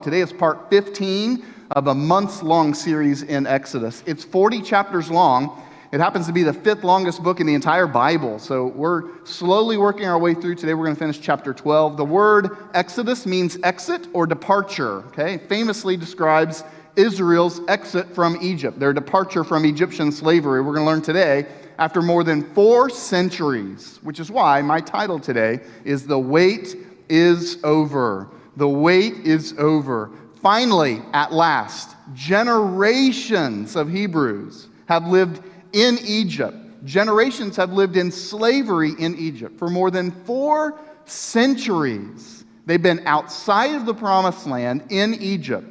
Today is part 15 of a months-long series in Exodus. It's 40 chapters long. It happens to be the fifth longest book in the entire Bible. So we're slowly working our way through. Today we're going to finish chapter 12. The word Exodus means exit or departure. Okay, it famously describes Israel's exit from Egypt, their departure from Egyptian slavery. We're going to learn today after more than 4 centuries, which is why my title today is The Wait is Over. The wait is over. Finally, at last, generations of Hebrews have lived in Egypt. Generations have lived in slavery in Egypt for more than 4 centuries. They've been outside of the promised land in Egypt.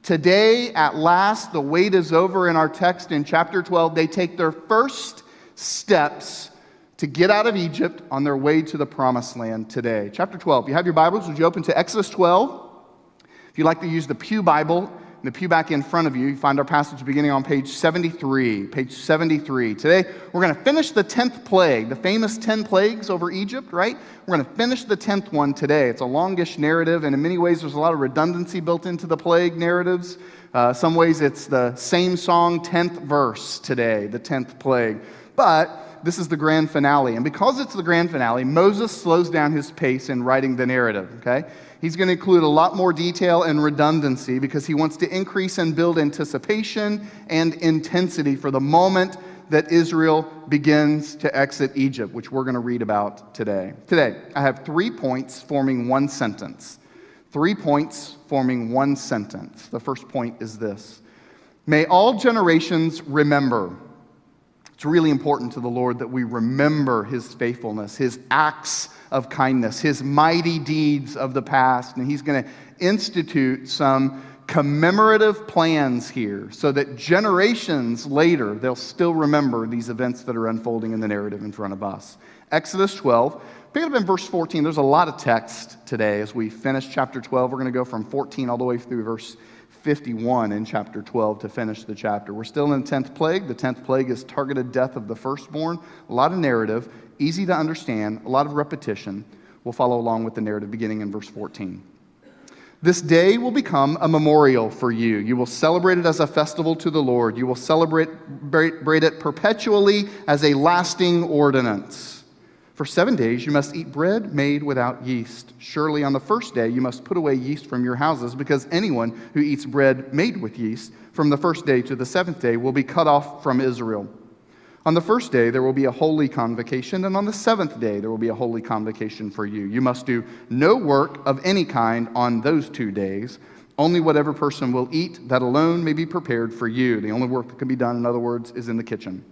Today, at last, the wait is over. In our text in chapter 12, they take their first steps to get out of Egypt on their way to the promised land today. Chapter 12. If you have your Bibles, would you open to Exodus 12? If you'd like to use the Pew Bible, in the pew back in front of you, you find our passage beginning on page 73. Page 73. Today, we're going to finish the 10th plague, the famous 10 plagues over Egypt, right? We're going to finish the 10th one today. It's a longish narrative, and in many ways, there's a lot of redundancy built into the plague narratives. Some ways, it's the same song, 10th verse today, the 10th plague. But this is the grand finale. And because it's the grand finale, Moses slows down his pace in writing the narrative, okay? He's going to include a lot more detail and redundancy because he wants to increase and build anticipation and intensity for the moment that Israel begins to exit Egypt, which we're going to read about today. Today, I have 3 points forming one sentence. 3 points forming one sentence. The first point is this: may all generations remember. It's really important to the Lord that we remember His faithfulness, His acts of kindness, His mighty deeds of the past. And He's going to institute some commemorative plans here so that generations later, they'll still remember these events that are unfolding in the narrative in front of us. Exodus 12, pick it up in verse 14. There's a lot of text today as we finish chapter 12. We're going to go from 14 all the way through verse 51 in chapter 12 to finish the chapter. We're still in the 10th plague. The 10th plague is targeted death of the firstborn. A lot of narrative, easy to understand, a lot of repetition. We'll follow along with the narrative beginning in verse 14. This day will become a memorial for you. You will celebrate it as a festival to the Lord. You will celebrate it perpetually as a lasting ordinance. For 7 days you must eat bread made without yeast. Surely on the first day you must put away yeast from your houses, because anyone who eats bread made with yeast from the first day to the 7th day will be cut off from Israel. On the first day there will be a holy convocation, and on the 7th day there will be a holy convocation for you. You must do no work of any kind on those 2 days. Only whatever person will eat, that alone may be prepared for you. The only work that can be done, in other words, is in the kitchen.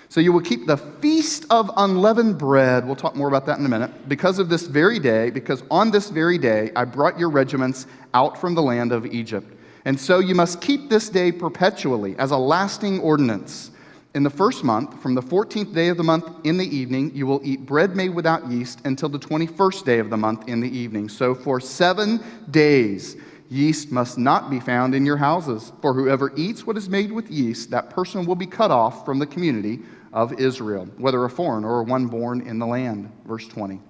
So you will keep the Feast of Unleavened Bread. We'll talk more about that in a minute. Because on this very day I brought your regiments out from the land of Egypt. And so you must keep this day perpetually as a lasting ordinance. In the first month, from the 14th day of the month in the evening, you will eat bread made without yeast until the 21st day of the month in the evening. So for 7 days yeast must not be found in your houses. For whoever eats what is made with yeast, that person will be cut off from the community of Israel, whether a foreign or one born in the land. Verse 20.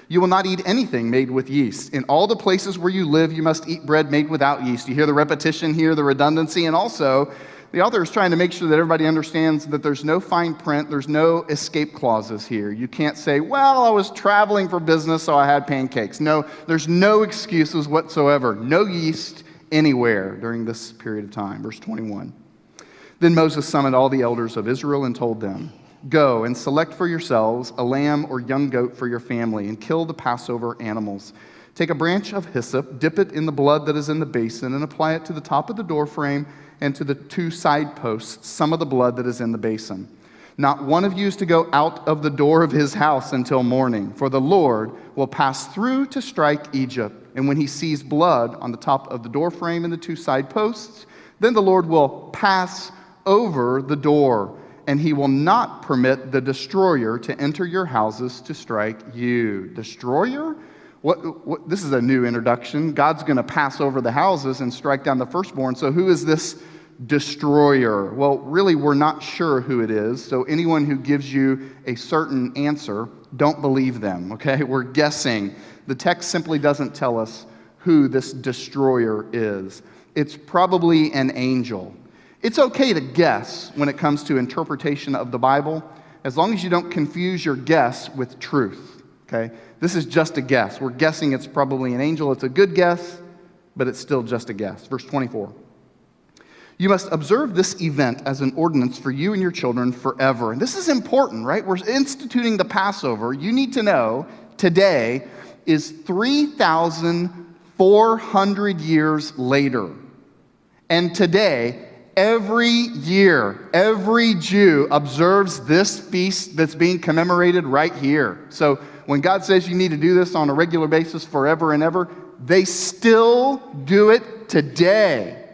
You will not eat anything made with yeast. In all the places where you live, you must eat bread made without yeast. You hear the repetition here, the redundancy, and also the author is trying to make sure that everybody understands that there's no fine print, there's no escape clauses here. You can't say, well, I was traveling for business, so I had pancakes. No, there's no excuses whatsoever. No yeast anywhere during this period of time. Verse 21. Then Moses summoned all the elders of Israel and told them, go and select for yourselves a lamb or young goat for your family and kill the Passover animals. Take a branch of hyssop, dip it in the blood that is in the basin, and apply it to the top of the doorframe and to the 2 side posts, some of the blood that is in the basin. Not one of you is to go out of the door of his house until morning, for the Lord will pass through to strike Egypt. And when he sees blood on the top of the doorframe and the 2 side posts, then the Lord will pass over the door, and he will not permit the destroyer to enter your houses to strike you. Destroyer? What? This is a new introduction. God's going to pass over the houses and strike down the firstborn. So who is this destroyer? Well, really, we're not sure who it is. So anyone who gives you a certain answer, don't believe them, okay? We're guessing. The text simply doesn't tell us who this destroyer is. It's probably an angel. It's okay to guess when it comes to interpretation of the Bible, as long as you don't confuse your guess with truth, okay? This is just a guess. We're guessing it's probably an angel. It's a good guess, but it's still just a guess. Verse 24. You must observe this event as an ordinance for you and your children forever. And this is important, right? We're instituting the Passover. You need to know today is 3,400 years later. And today, every year, every Jew observes this feast that's being commemorated right here. So when God says you need to do this on a regular basis forever and ever, they still do it today,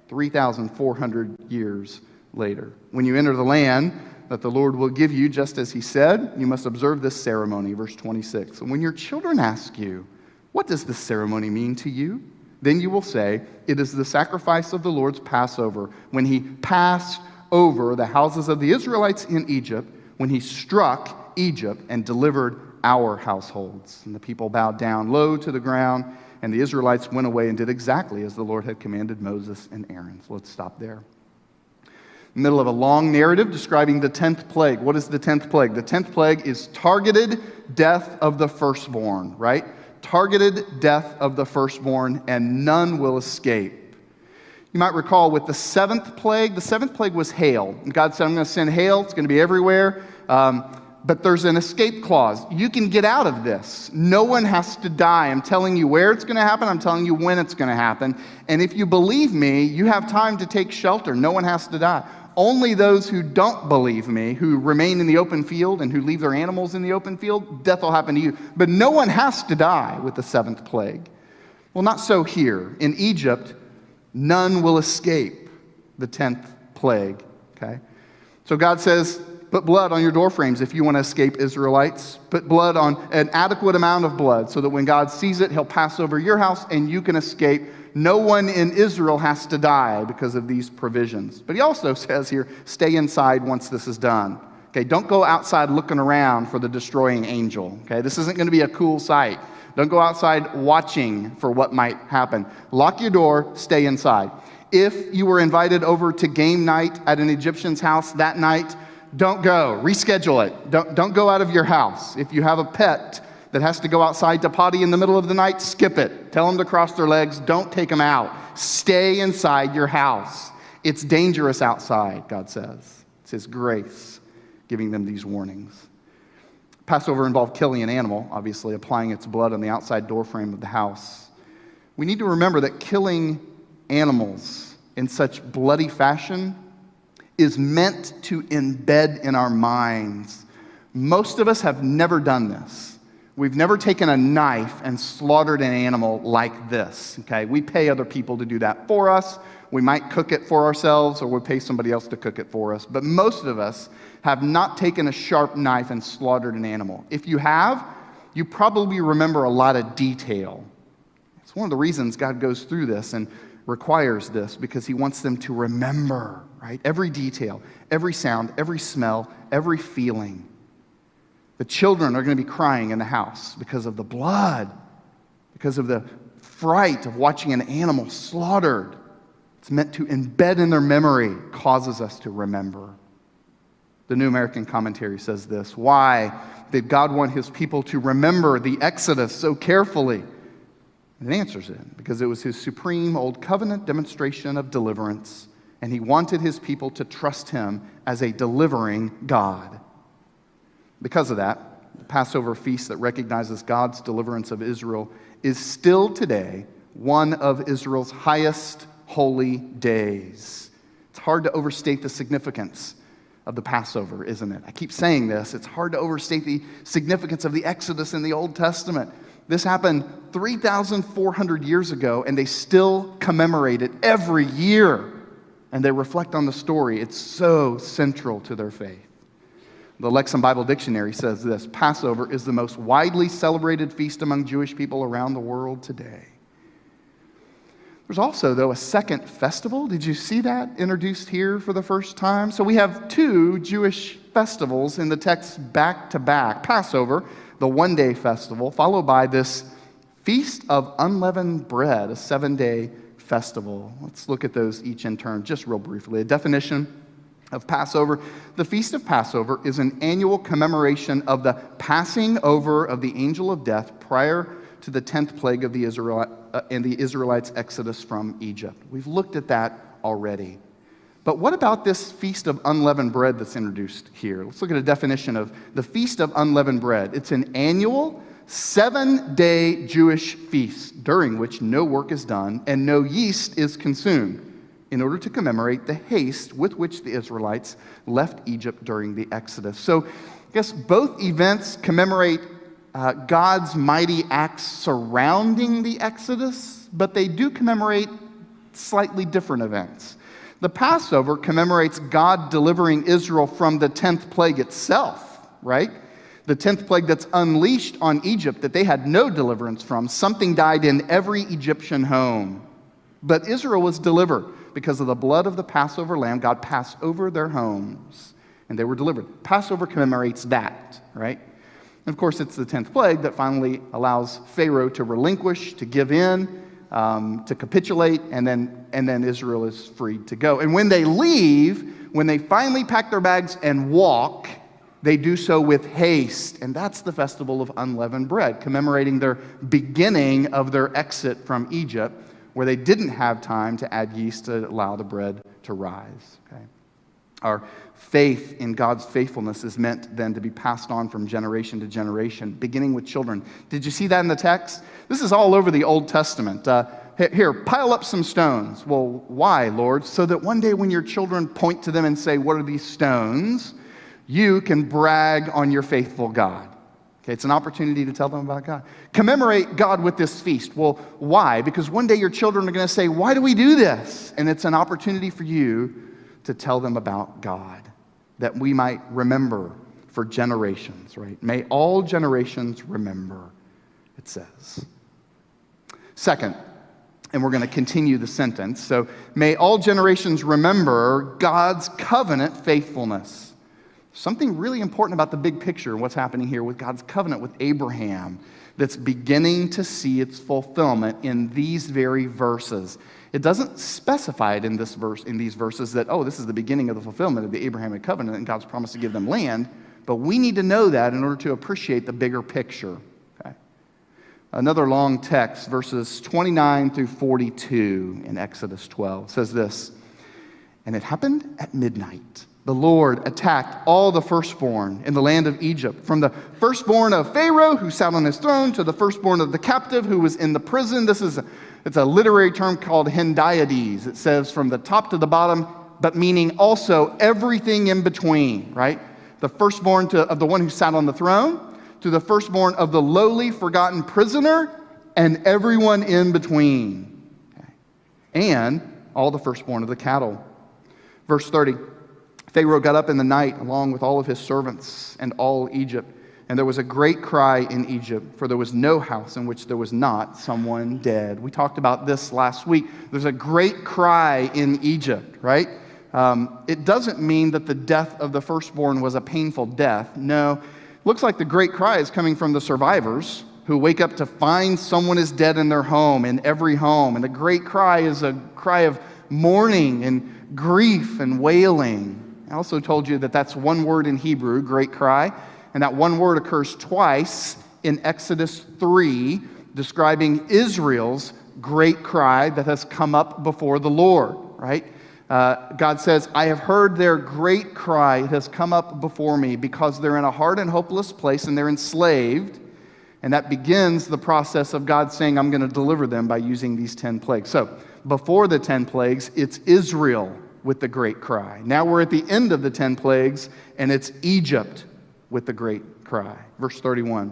3,400 years later. When you enter the land that the Lord will give you, just as he said, you must observe this ceremony, verse 26. And when your children ask you, what does this ceremony mean to you? Then you will say, it is the sacrifice of the Lord's Passover, when he passed over the houses of the Israelites in Egypt, when he struck Egypt and delivered our households. And the people bowed down low to the ground, and the Israelites went away and did exactly as the Lord had commanded Moses and Aaron. So let's stop there. Middle of a long narrative describing the 10th plague. What is the 10th plague? The 10th plague is targeted death of the firstborn, right? Targeted death of the firstborn, and none will escape. You might recall with the 7th plague was hail. And God said, I'm going to send hail. It's going to be everywhere. But there's an escape clause. You can get out of this. No one has to die. I'm telling you where it's going to happen. I'm telling you when it's going to happen. And if you believe me, you have time to take shelter. No one has to die. Only those who don't believe me, who remain in the open field and who leave their animals in the open field, death will happen to you. But no one has to die with the 7th plague. Well, not so here. In Egypt, none will escape the 10th plague. Okay? So God says, put blood on your doorframes if you want to escape Israelites. Put blood on an adequate amount of blood so that when God sees it, he'll pass over your house and you can escape. No one in Israel has to die because of these provisions. But he also says here, stay inside once this is done. Okay, don't go outside looking around for the destroying angel. Okay, this isn't going to be a cool sight. Don't go outside watching for what might happen. Lock your door, stay inside. If you were invited over to game night at an Egyptian's house that night, don't go. Reschedule it. Don't go out of your house. If you have a pet that has to go outside to potty in the middle of the night, skip it. Tell them to cross their legs. Don't take them out. Stay inside your house. It's dangerous outside, God says. It's his grace giving them these warnings. Passover involved killing an animal, obviously applying its blood on the outside doorframe of the house. We need to remember that killing animals in such bloody fashion is meant to embed in our minds. Most of us have never done this. We've never taken a knife and slaughtered an animal like this, okay? We pay other people to do that for us. We might cook it for ourselves, or we'll pay somebody else to cook it for us. But most of us have not taken a sharp knife and slaughtered an animal. If you have, you probably remember a lot of detail. It's one of the reasons God goes through this and requires this, because he wants them to remember, right? Every detail, every sound, every smell, every feeling. The children are going to be crying in the house because of the blood, because of the fright of watching an animal slaughtered. It's meant to embed in their memory, causes us to remember. The New American Commentary says this: why did God want his people to remember the Exodus so carefully? And it answers it, because it was his supreme old covenant demonstration of deliverance, and he wanted his people to trust him as a delivering God. Because of that, the Passover feast that recognizes God's deliverance of Israel is still today one of Israel's highest holy days. It's hard to overstate the significance of the Passover, isn't it? I keep saying this. It's hard to overstate the significance of the Exodus in the Old Testament. This happened 3,400 years ago, and they still commemorate it every year. And they reflect on the story. It's so central to their faith. The Lexham Bible Dictionary says this: Passover is the most widely celebrated feast among Jewish people around the world today. There's also, though, a second festival. Did you see that introduced here for the first time? So we have two Jewish festivals in the text back to back. Passover, the one-day festival, followed by this Feast of Unleavened Bread, a 7-day festival. Let's look at those each in turn, just real briefly. A definition of Passover. The Feast of Passover is an annual commemoration of the passing over of the angel of death prior to the 10th plague of the Israelites' exodus from Egypt. We've looked at that already. But what about this Feast of Unleavened Bread that's introduced here? Let's look at a definition of the Feast of Unleavened Bread. It's an annual 7-day Jewish feast during which no work is done and no yeast is consumed in order to commemorate the haste with which the Israelites left Egypt during the Exodus. So I guess both events commemorate God's mighty acts surrounding the Exodus, but they do commemorate slightly different events. The Passover commemorates God delivering Israel from the 10th plague itself, right? The 10th plague that's unleashed on Egypt that they had no deliverance from. Something died in every Egyptian home. But Israel was delivered because of the blood of the Passover lamb. God passed over their homes and they were delivered. Passover commemorates that, right? And of course, it's the 10th plague that finally allows Pharaoh to relinquish, to give in, to capitulate, and then Israel is freed to go. And when they leave, when they finally pack their bags and walk, they do so with haste. And that's the festival of unleavened bread, commemorating their beginning of their exit from Egypt, where they didn't have time to add yeast to allow the bread to rise. Okay? Our faith in God's faithfulness is meant then to be passed on from generation to generation, beginning with children. Did you see that in the text? This is all over the Old Testament. Here, pile up some stones. Well, why, Lord? So that one day when your children point to them and say, what are these stones? You can brag on your faithful God. Okay, it's an opportunity to tell them about God. Commemorate God with this feast. Well, why? Because one day your children are going to say, why do we do this? And it's an opportunity for you to tell them about God, that we might remember for generations, right? May all generations remember, it says. Second, and we're going to continue the sentence. So, may all generations remember God's covenant faithfulness. Something really important about the big picture, what's happening here with God's covenant with Abraham, that's beginning to see its fulfillment in these very verses. It doesn't specify it in this verse, in these verses, that, oh, this is the beginning of the fulfillment of the Abrahamic covenant and God's promise to give them land, but we need to know that in order to appreciate the bigger picture. Okay? Another long text, verses 29 through 42 in Exodus 12, says this, and it happened at midnight. The Lord attacked all the firstborn in the land of Egypt, from the firstborn of Pharaoh, who sat on his throne, to the firstborn of the captive who was in the prison. It's a literary term called hendiades. It says from the top to the bottom, but meaning also everything in between, right? The firstborn of the one who sat on the throne, to the firstborn of the lowly, forgotten prisoner, and everyone in between. Okay. And all the firstborn of the cattle. Verse 30. Pharaoh got up in the night along with all of his servants and all Egypt. And there was a great cry in Egypt, for there was no house in which there was not someone dead. We talked about this last week. There's a great cry in Egypt, right? It doesn't mean that the death of the firstborn was a painful death. No, it looks like the great cry is coming from the survivors who wake up to find someone is dead in their home, in every home. And the great cry is a cry of mourning and grief and wailing. I also told you that that's one word in Hebrew, great cry, and that one word occurs twice in Exodus 3, describing Israel's great cry that has come up before the Lord, right? God says, I have heard their great cry. It has come up before me because they're in a hard and hopeless place and they're enslaved. And that begins the process of God saying, I'm going to deliver them by using these 10 plagues. So before the 10 plagues, it's Israel with the great cry. Now we're at the end of the 10 plagues, and it's Egypt with the great cry. Verse 31.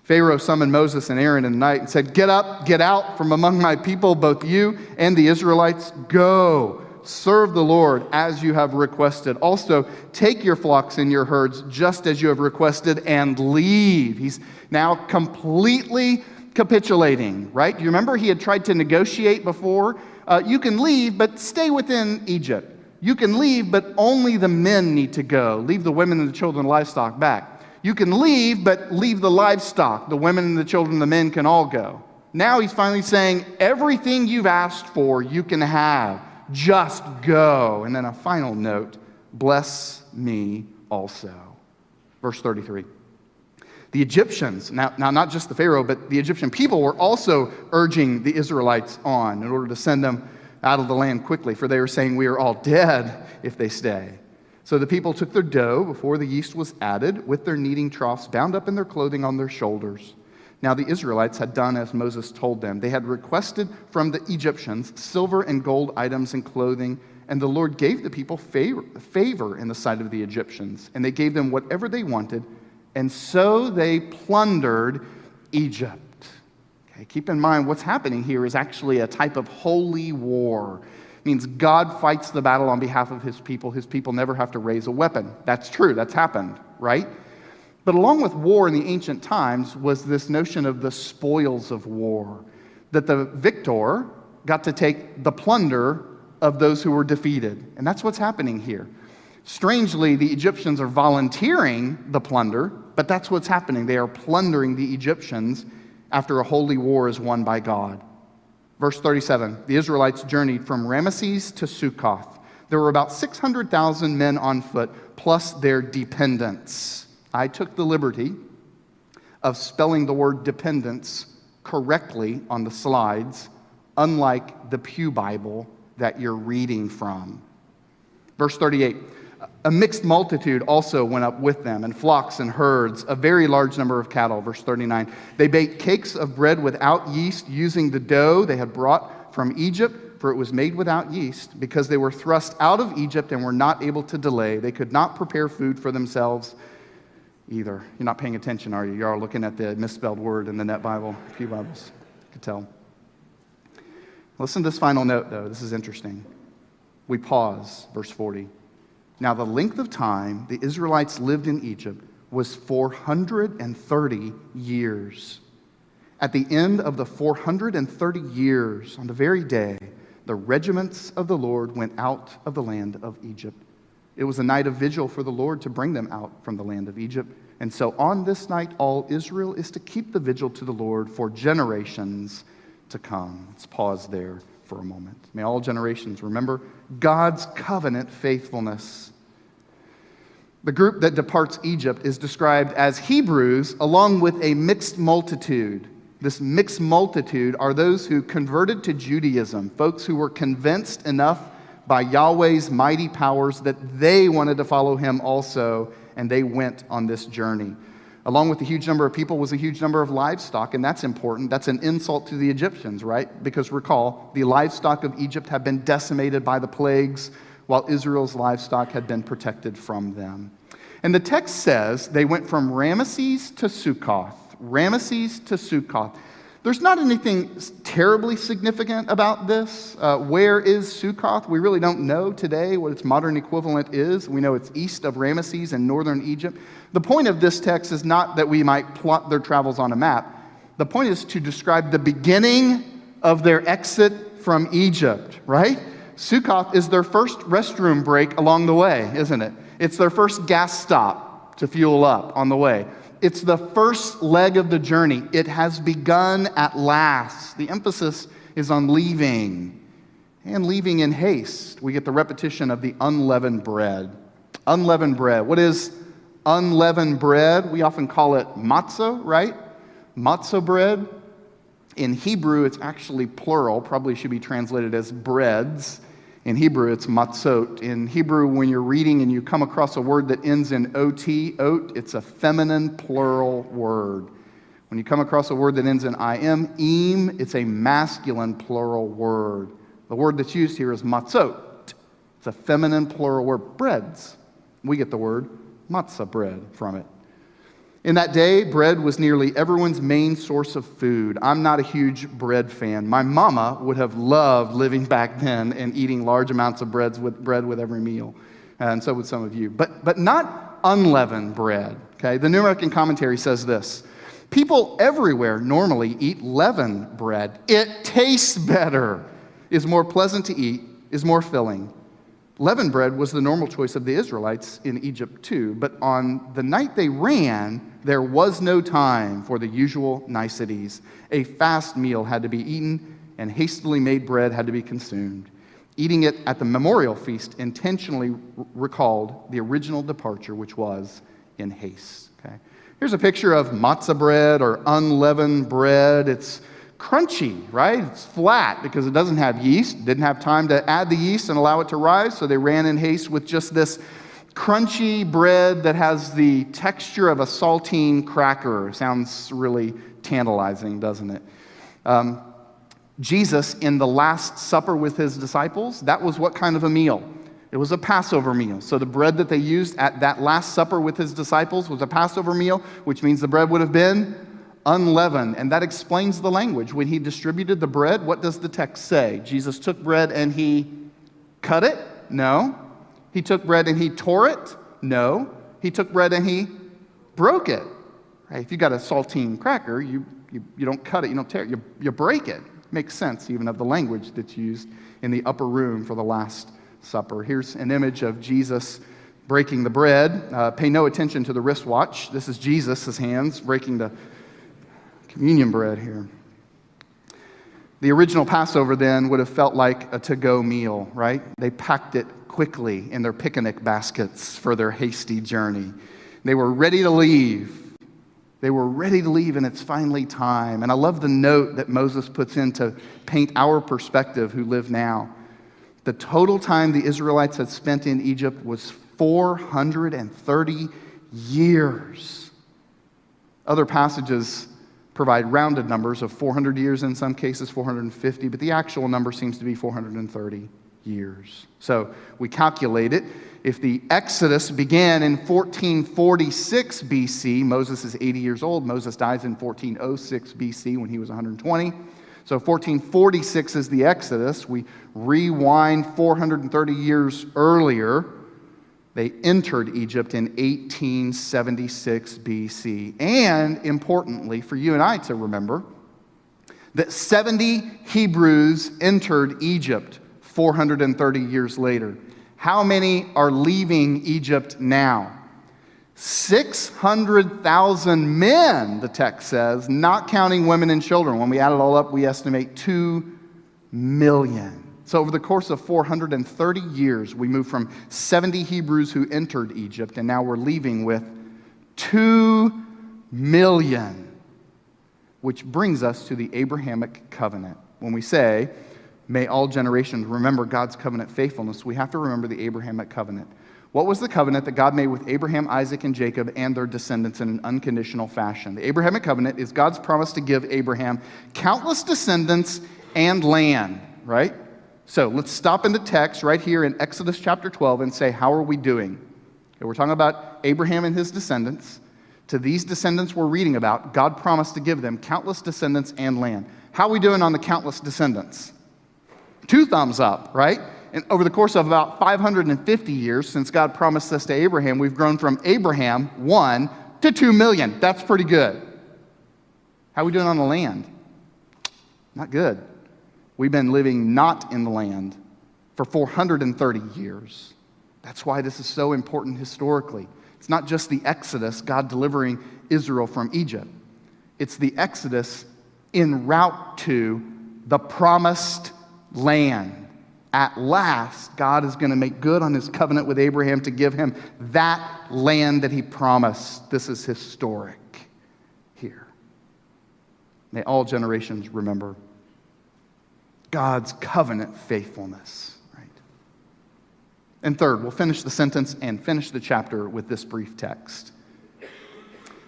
Pharaoh summoned Moses and Aaron in the night and said, get up, get out from among my people, both you and the Israelites. Go, serve the Lord as you have requested. Also, take your flocks and your herds just as you have requested and leave. He's now completely capitulating, right? You remember he had tried to negotiate before? You can leave, but stay within Egypt. You can leave, but only the men need to go. Leave the women and the children and livestock back. You can leave, but leave the livestock. The women and the children and the men can all go. Now he's finally saying, everything you've asked for, you can have. Just go. And then a final note, bless me also. Verse 33. The Egyptians, now not just the Pharaoh, but the Egyptian people were also urging the Israelites on in order to send them out of the land quickly, for they were saying, we are all dead if they stay. So the people took their dough before the yeast was added, with their kneading troughs bound up in their clothing on their shoulders. Now the Israelites had done as Moses told them. They had requested from the Egyptians silver and gold items and clothing, and the Lord gave the people favor in the sight of the Egyptians, and they gave them whatever they wanted, and so they plundered Egypt. Okay, keep in mind, what's happening here is actually a type of holy war. It means God fights the battle on behalf of his people. His people never have to raise a weapon. That's true. That's happened, right? But along with war in the ancient times was this notion of the spoils of war, that the victor got to take the plunder of those who were defeated. And that's what's happening here. Strangely, the Egyptians are volunteering the plunder, but that's what's happening. They are plundering the Egyptians after a holy war is won by God. Verse 37, the Israelites journeyed from Ramesses to Succoth. There were about 600,000 men on foot, plus their dependents. I took the liberty of spelling the word dependents correctly on the slides, unlike the Pew Bible that you're reading from. Verse 38, a mixed multitude also went up with them, and flocks and herds, a very large number of cattle. Verse 39, they baked cakes of bread without yeast, using the dough they had brought from Egypt, for it was made without yeast, because they were thrust out of Egypt and were not able to delay. They could not prepare food for themselves either. You're not paying attention, are you? You're all looking at the misspelled word in the Net Bible, Pew Bibles. You could tell. Listen to this final note, though. This is interesting. We pause, verse 40. Now, the length of time the Israelites lived in Egypt was 430 years. At the end of the 430 years, on the very day, the regiments of the Lord went out of the land of Egypt. It was a night of vigil for the Lord to bring them out from the land of Egypt. And so on this night, all Israel is to keep the vigil to the Lord for generations to come. Let's pause there for a moment. May all generations remember God's covenant faithfulness. The group that departs Egypt is described as Hebrews, along with a mixed multitude. This mixed multitude are those who converted to Judaism, folks who were convinced enough by Yahweh's mighty powers that they wanted to follow him also, and they went on this journey. Along with the huge number of people was a huge number of livestock, and that's important. That's an insult to the Egyptians, right? Because recall, the livestock of Egypt had been decimated by the plagues, while Israel's livestock had been protected from them. And the text says they went from Ramesses to Succoth. Ramesses to Succoth. There's not anything terribly significant about this. Where is Succoth? We really don't know today what its modern equivalent is. We know it's east of Ramesses in northern Egypt. The point of this text is not that we might plot their travels on a map. The point is to describe the beginning of their exit from Egypt, right? Succoth is their first restroom break along the way, isn't it? It's their first gas stop to fuel up on the way. It's the first leg of the journey. It has begun at last. The emphasis is on leaving, and leaving in haste. We get the repetition of the unleavened bread. Unleavened bread. What is unleavened bread? We often call it matzah, right? Matzah bread. In Hebrew, it's actually plural. Probably should be translated as breads. In Hebrew, it's matzot. In Hebrew, when you're reading and you come across a word that ends in ot, oat, it's a feminine plural word. When you come across a word that ends in im, it's a masculine plural word. The word that's used here is matzot. It's a feminine plural word. Breads. We get the word matzah bread from it. In that day, bread was nearly everyone's main source of food. I'm not a huge bread fan. My mama would have loved living back then and eating large amounts of bread with every meal. And so would some of you. But not unleavened bread. Okay? The New American Commentary says this. People everywhere normally eat leavened bread. It tastes better, is more pleasant to eat, is more filling. Leavened bread was the normal choice of the Israelites in Egypt too, but on the night they ran, there was no time for the usual niceties. A fast meal had to be eaten, and hastily made bread had to be consumed. Eating it at the memorial feast intentionally recalled the original departure, which was in haste. Okay? Here's a picture of matzah bread or unleavened bread. It's crunchy, right? It's flat because it doesn't have yeast. Didn't have time to add the yeast and allow it to rise, so they ran in haste with just this crunchy bread that has the texture of a saltine cracker. Sounds really tantalizing, doesn't it? Jesus, in the Last Supper with his disciples, that was what kind of a meal? It was a Passover meal. So the bread that they used at that Last Supper with his disciples was a Passover meal, which means the bread would have been unleavened. And that explains the language. When he distributed the bread, what does the text say? Jesus took bread and he cut it? No. He took bread and he tore it? No. He took bread and he broke it. Right? If you got a saltine cracker, you don't cut it, you don't tear it, you break it. Makes sense even of the language that's used in the upper room for the Last Supper. Here's an image of Jesus breaking the bread. Pay no attention to the wristwatch. This is Jesus' hands breaking the communion bread here. The original Passover then would have felt like a to-go meal, right? They packed it quickly in their picnic baskets for their hasty journey. They were ready to leave. They were ready to leave, and it's finally time. And I love the note that Moses puts in to paint our perspective who live now. The total time the Israelites had spent in Egypt was 430 years. Other passages provide rounded numbers of 400 years in some cases, 450, but the actual number seems to be 430 years. So we calculate it. If the Exodus began in 1446 BC, Moses is 80 years old. Moses dies in 1406 BC when he was 120. So 1446 is the Exodus. We rewind 430 years earlier. They entered Egypt in 1876 BC. And importantly, for you and I to remember, that 70 Hebrews entered Egypt 430 years later. How many are leaving Egypt now? 600,000 men, the text says, not counting women and children. When we add it all up, we estimate 2 million. So over the course of 430 years, we moved from 70 Hebrews who entered Egypt, and now we're leaving with 2 million, which brings us to the Abrahamic covenant. When we say, may all generations remember God's covenant faithfulness, we have to remember the Abrahamic covenant. What was the covenant that God made with Abraham, Isaac, and Jacob and their descendants in an unconditional fashion? The Abrahamic covenant is God's promise to give Abraham countless descendants and land, right? So let's stop in the text right here in Exodus chapter 12 and say, how are we doing? Okay, we're talking about Abraham and his descendants. To these descendants we're reading about, God promised to give them countless descendants and land. How are we doing on the countless descendants? 2 thumbs up, right? And over the course of about 550 years since God promised this to Abraham, we've grown from Abraham, 1, to 2 million. That's pretty good. How are we doing on the land? Not good. We've been living not in the land for 430 years. That's why this is so important historically. It's not just the Exodus, God delivering Israel from Egypt. It's the Exodus en route to the promised land. At last, God is going to make good on his covenant with Abraham to give him that land that he promised. This is historic here. May all generations remember God's covenant faithfulness. Right? And third, we'll finish the sentence and finish the chapter with this brief text.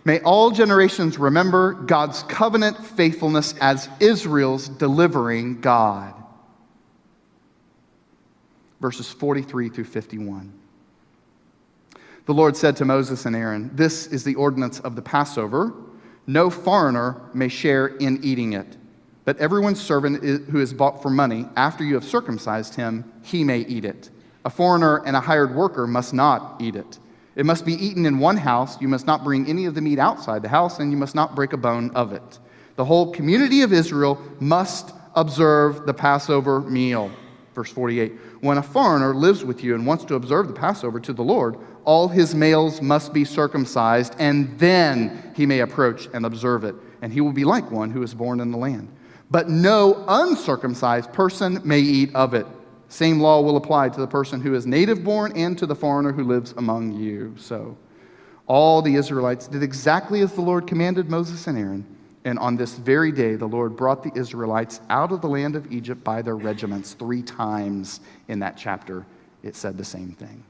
May all generations remember God's covenant faithfulness as Israel's delivering God. Verses 43 through 51. The Lord said to Moses and Aaron, "This is the ordinance of the Passover. No foreigner may share in eating it, but everyone's servant who is bought for money, after you have circumcised him, he may eat it. A foreigner and a hired worker must not eat it. It must be eaten in one house. You must not bring any of the meat outside the house, and you must not break a bone of it. The whole community of Israel must observe the Passover meal. Verse 48, when a foreigner lives with you and wants to observe the Passover to the Lord, all his males must be circumcised, and then he may approach and observe it, and he will be like one who is born in the land. But no uncircumcised person may eat of it. Same law will apply to the person who is native born and to the foreigner who lives among you. So all the Israelites did exactly as the Lord commanded Moses and Aaron. And on this very day, the Lord brought the Israelites out of the land of Egypt by their regiments. 3 times in that chapter, it said the same thing.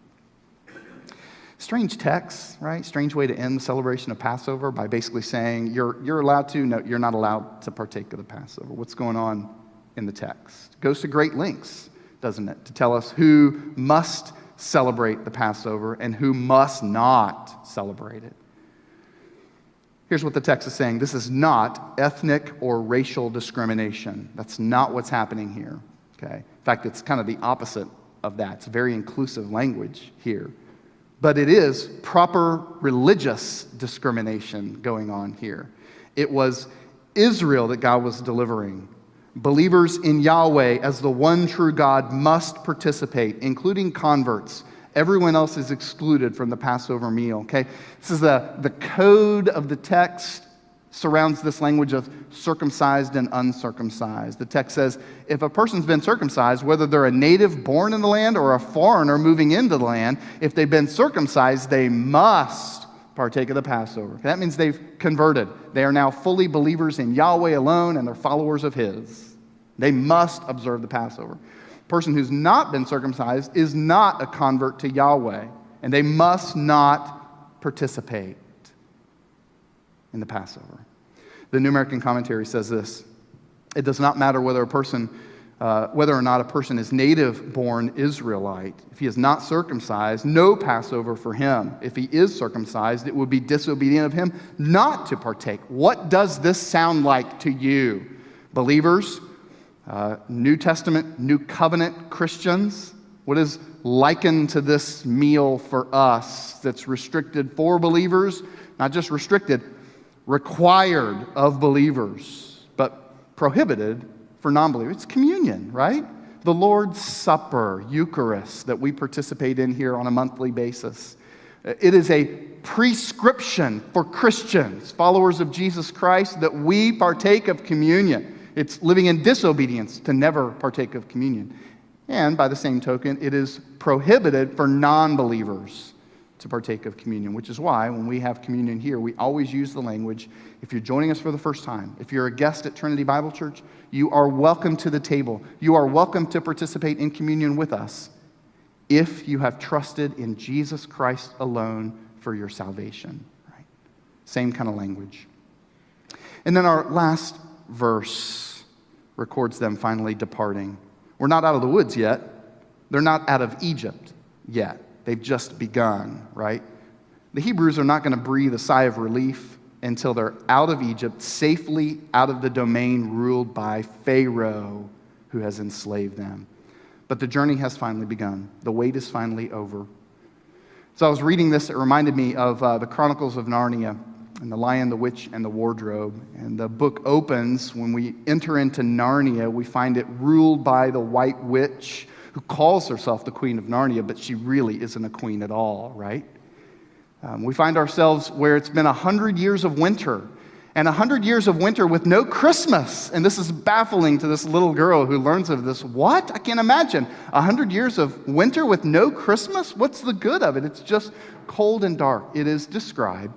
Strange text, right? Strange way to end the celebration of Passover by basically saying you're allowed to, no, you're not allowed to partake of the Passover. What's going on in the text? It goes to great lengths, doesn't it, to tell us who must celebrate the Passover and who must not celebrate it. Here's what the text is saying. This is not ethnic or racial discrimination. That's not what's happening here. Okay? In fact, it's kind of the opposite of that. It's very inclusive language here. But it is proper religious discrimination going on here. It was Israel that God was delivering. Believers in Yahweh as the one true God must participate, including converts. Everyone else is excluded from the Passover meal, okay? This is the code of the text surrounds this language of circumcised and uncircumcised. The text says, if a person's been circumcised, whether they're a native born in the land or a foreigner moving into the land, if they've been circumcised, they must partake of the Passover. That means they've converted. They are now fully believers in Yahweh alone, and they're followers of His. They must observe the Passover. Person who's not been circumcised is not a convert to Yahweh, and they must not participate in the Passover. The New American Commentary says this: it does not matter whether or not a person is native-born Israelite. If he is not circumcised, no Passover for him. If he is circumcised, it would be disobedient of him not to partake. What does this sound like to you, believers? New Testament, New Covenant Christians, what is likened to this meal for us that's restricted for believers? Not just restricted, required of believers, but prohibited for non-believers. It's communion, right? The Lord's Supper, Eucharist, that we participate in here on a monthly basis. It is a prescription for Christians, followers of Jesus Christ, that we partake of communion. It's living in disobedience to never partake of communion. And by the same token, it is prohibited for non-believers to partake of communion, which is why when we have communion here, we always use the language, if you're joining us for the first time, if you're a guest at Trinity Bible Church, you are welcome to the table. You are welcome to participate in communion with us if you have trusted in Jesus Christ alone for your salvation. Right? Same kind of language. And then our last verse records them finally departing. We're not out of the woods yet. They're not out of Egypt yet. They've just begun, right? The Hebrews are not going to breathe a sigh of relief until they're out of Egypt, safely out of the domain ruled by Pharaoh, who has enslaved them. But the journey has finally begun. The wait is finally over. So I was reading this, it reminded me of the Chronicles of Narnia, and the Lion, the Witch, and the Wardrobe. And the book opens, when we enter into Narnia, we find it ruled by the White Witch, who calls herself the Queen of Narnia, but she really isn't a queen at all, right? We find ourselves where it's been 100 years of winter, and 100 years of winter with no Christmas. And this is baffling to this little girl who learns of this. What? I can't imagine. 100 years of winter with no Christmas? What's the good of it? It's just cold and dark. It is described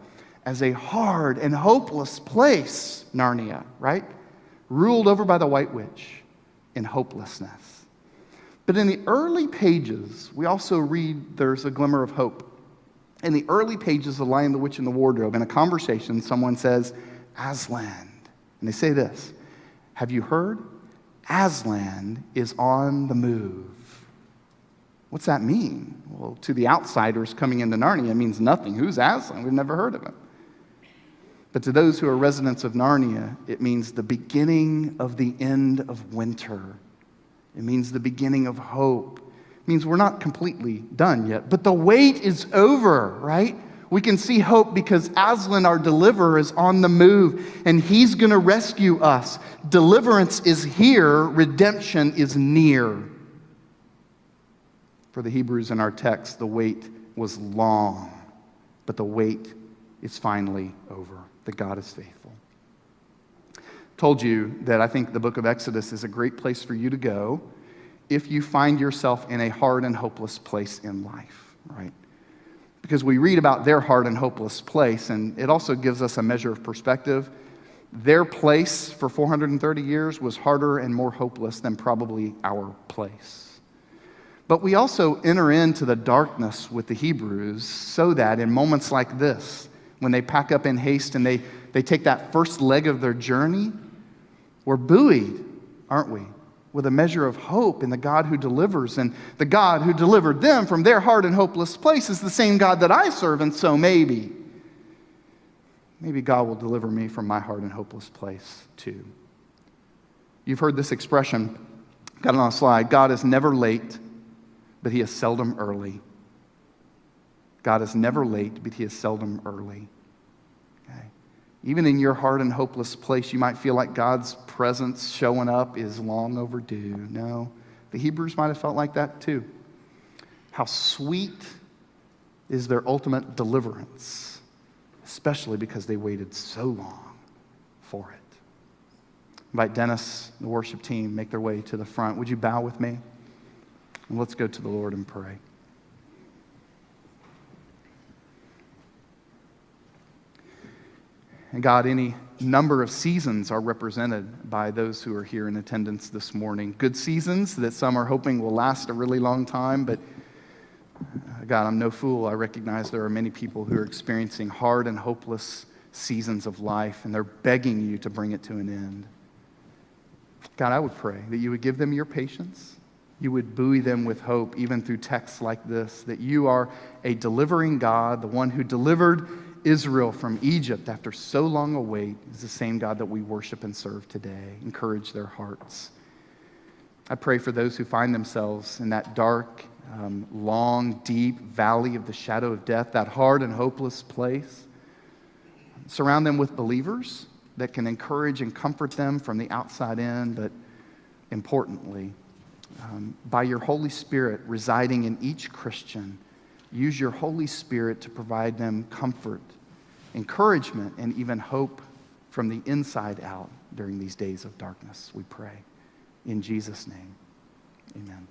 as a hard and hopeless place, Narnia, right? Ruled over by the White Witch in hopelessness. But in the early pages, we also read there's a glimmer of hope. In the early pages of Lion, the Witch, and the Wardrobe, in a conversation, someone says, Aslan. And they say this: have you heard? Aslan is on the move. What's that mean? Well, to the outsiders coming into Narnia, it means nothing. Who's Aslan? We've never heard of him. But to those who are residents of Narnia, it means the beginning of the end of winter. It means the beginning of hope. It means we're not completely done yet, but the wait is over, right? We can see hope because Aslan, our deliverer, is on the move, and he's going to rescue us. Deliverance is here. Redemption is near. For the Hebrews in our text, the wait was long, but the wait is finally over. That God is faithful. Told you that I think the book of Exodus is a great place for you to go if you find yourself in a hard and hopeless place in life, right? Because we read about their hard and hopeless place, and it also gives us a measure of perspective. Their place for 430 years was harder and more hopeless than probably our place. But we also enter into the darkness with the Hebrews so that in moments like this, when they pack up in haste and they take that first leg of their journey, we're buoyed, aren't we, with a measure of hope in the God who delivers. And the God who delivered them from their hard and hopeless place is the same God that I serve, and so maybe God will deliver me from my hard and hopeless place too. You've heard this expression, got it on a slide. God is never late, but he is seldom early. God is never late, but he is seldom early. Okay. Even in your hard and hopeless place, you might feel like God's presence showing up is long overdue. No, the Hebrews might have felt like that too. How sweet is their ultimate deliverance, especially because they waited so long for it. Invite Dennis, the worship team, make their way to the front. Would you bow with me? And let's go to the Lord and pray. And God, any number of seasons are represented by those who are here in attendance this morning. Good seasons that some are hoping will last a really long time, but God, I'm no fool. I recognize there are many people who are experiencing hard and hopeless seasons of life, and they're begging you to bring it to an end. God, I would pray that you would give them your patience. You would buoy them with hope, even through texts like this, that you are a delivering God. The one who delivered Israel from Egypt after so long a wait is the same God that we worship and serve today. Encourage their hearts. I pray for those who find themselves in that dark, long, deep valley of the shadow of death, that hard and hopeless place. Surround them with believers that can encourage and comfort them from the outside in, but importantly, by your Holy Spirit residing in each Christian, use your Holy Spirit to provide them comfort, encouragement, and even hope from the inside out during these days of darkness, we pray. In Jesus' name, amen.